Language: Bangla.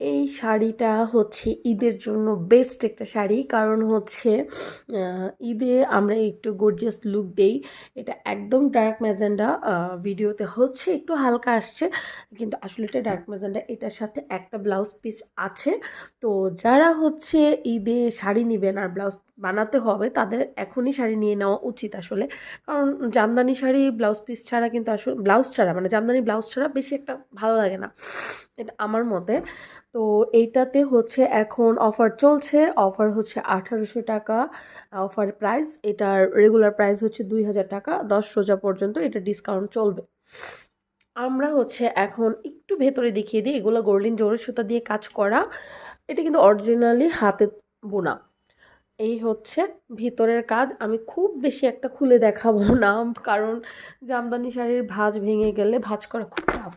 এই শাড়িটা হচ্ছে ঈদের জন্য বেস্ট একটা শাড়ি, কারণ হচ্ছে ঈদে আমরা একটু গর্জিয়াস লুক দেই। এটা একদম ডার্ক ম্যাজেন্ডা, ভিডিওতে হচ্ছে একটু হালকা আসছে, কিন্তু আসলে এটা ডার্ক ম্যাজেন্ডা। এটার সাথে একটা ব্লাউজ পিস আছে। তো যারা হচ্ছে ঈদে শাড়ি নেবেন আর ব্লাউজ বানাতে হবে, তাদের এখনই শাড়ি নিয়ে নেওয়া উচিত আসলে। কারণ জামদানি শাড়ি ব্লাউজ পিস ছাড়া কিন্তু আসলে ব্লাউজ ছাড়া মানে জামদানি ব্লাউজ ছাড়া বেশি একটা ভালো লাগে না, এটা আমার মতে। তো এইটাতে হচ্ছে এখন অফার চলছে, অফার হচ্ছে 1800 টাকা অফার প্রাইস। এটার রেগুলার প্রাইস হচ্ছে 2000 টাকা, 10 রোজা পর্যন্ত এটা ডিসকাউন্ট চলবে। আমরা হচ্ছে এখন একটু ভেতরে দেখিয়ে দিই, এগুলো গোল্ডেন জরি সুতা দিয়ে কাজ করা, এটা কিন্তু অরিজিনালি হাতে বোনা। এই হচ্ছে ভিতরের কাজ। আমি খুব বেশি একটা খুলে দেখাবো না, কারণ জামদানি শাড়ির ভাঁজ ভেঙে গেলে ভাঁজ করা খুব টাফ।